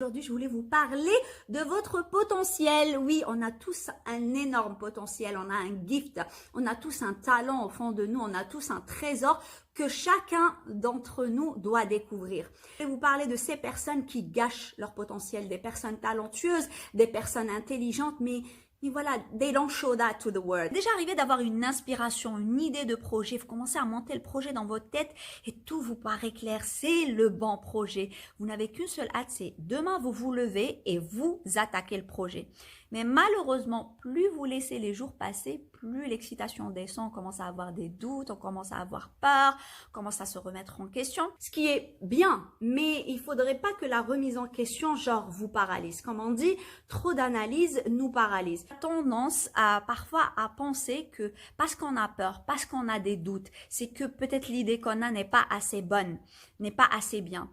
Aujourd'hui, je voulais vous parler de votre potentiel. Oui, on a tous un énorme potentiel, on a un gift, on a tous un talent au fond de nous, on a tous un trésor que chacun d'entre nous doit découvrir. Je vais vous parler de ces personnes qui gâchent leur potentiel, des personnes talentueuses, des personnes intelligentes, mais voilà, they don't show that to the world. Déjà arrivé d'avoir une inspiration, une idée de projet, vous commencez à monter le projet dans votre tête et tout vous paraît clair, c'est le bon projet. Vous n'avez qu'une seule hâte, c'est demain vous vous levez et vous attaquez le projet. Mais malheureusement, plus vous laissez les jours passer, plus l'excitation descend, on commence à avoir des doutes, on commence à avoir peur, on commence à se remettre en question. Ce qui est bien, mais il faudrait pas que la remise en question, genre, vous paralyse. Comme on dit, trop d'analyse nous paralyse. On a tendance parfois à penser que parce qu'on a peur, parce qu'on a des doutes, c'est que peut-être l'idée qu'on a n'est pas assez bonne, n'est pas assez bien.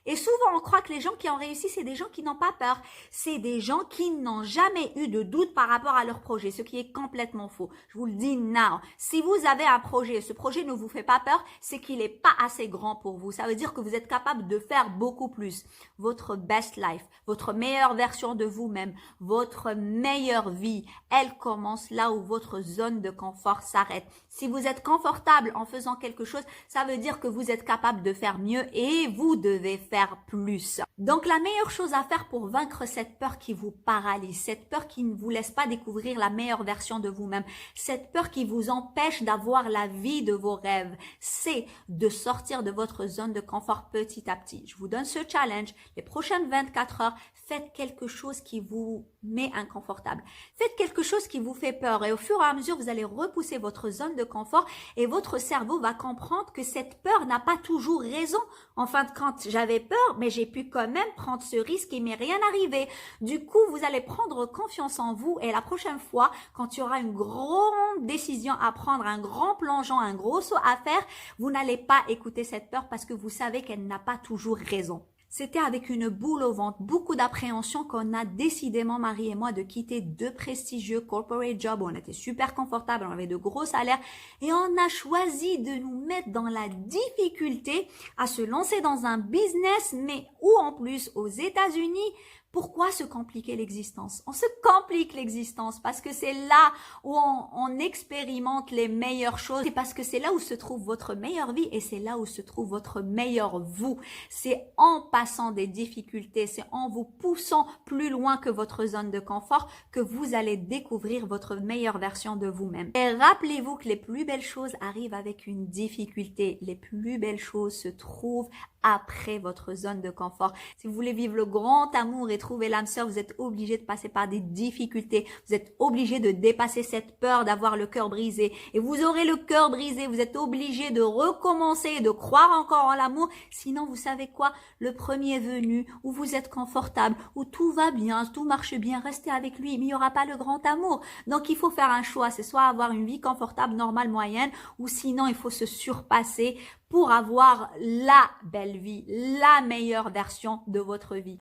Et souvent, on croit que les gens qui ont réussi, c'est des gens qui n'ont pas peur. C'est des gens qui n'ont jamais eu de doute par rapport à leur projet, ce qui est complètement faux. Je vous le dis now. Si vous avez un projet, ce projet ne vous fait pas peur, c'est qu'il n'est pas assez grand pour vous. Ça veut dire que vous êtes capable de faire beaucoup plus. Votre best life, votre meilleure version de vous-même, votre meilleure vie, elle commence là où votre zone de confort s'arrête. Si vous êtes confortable en faisant quelque chose, ça veut dire que vous êtes capable de faire mieux et vous devez faire plus. Donc la meilleure chose à faire pour vaincre cette peur qui vous paralyse, cette peur qui ne vous laisse pas découvrir la meilleure version de vous-même, cette peur qui vous empêche d'avoir la vie de vos rêves, c'est de sortir de votre zone de confort petit à petit. Je vous donne ce challenge. Les prochaines 24 heures, faites quelque chose qui vous met inconfortable. Faites quelque chose qui vous fait peur et au fur et à mesure, vous allez repousser votre zone de confort et votre cerveau va comprendre que cette peur n'a pas toujours raison. En fin de compte, j'avais peur, mais j'ai pu quand même prendre ce risque et il m'est rien arrivé. Du coup, vous allez prendre confiance en vous et la prochaine fois, quand il y aura une grande décision à prendre, un grand plongeon, un gros saut à faire, vous n'allez pas écouter cette peur parce que vous savez qu'elle n'a pas toujours raison. C'était avec une boule au ventre, beaucoup d'appréhension qu'on a décidément, Marie et moi, de quitter deux prestigieux corporate jobs où on était super confortable, on avait de gros salaires et on a choisi de nous mettre dans la difficulté à se lancer dans un business, mais où en plus aux États-Unis. Pourquoi se compliquer l'existence? On se complique l'existence parce que c'est là où on expérimente les meilleures choses. C'est parce que c'est là où se trouve votre meilleure vie et c'est là où se trouve votre meilleur vous. C'est en passant des difficultés, c'est en vous poussant plus loin que votre zone de confort que vous allez découvrir votre meilleure version de vous-même. Et rappelez-vous que les plus belles choses arrivent avec une difficulté. Les plus belles choses se trouvent après votre zone de confort. Si vous voulez vivre le grand amour et trouver l'âme sœur, vous êtes obligé de passer par des difficultés. Vous êtes obligé de dépasser cette peur d'avoir le cœur brisé. Et vous aurez le cœur brisé. Vous êtes obligé de recommencer, de croire encore en l'amour. Sinon, vous savez quoi? Le premier venu, où vous êtes confortable, où tout va bien, tout marche bien, restez avec lui. Mais il n'y aura pas le grand amour. Donc, il faut faire un choix. C'est soit avoir une vie confortable, normale, moyenne, ou sinon, il faut se surpasser pour avoir la belle vie, la meilleure version de votre vie.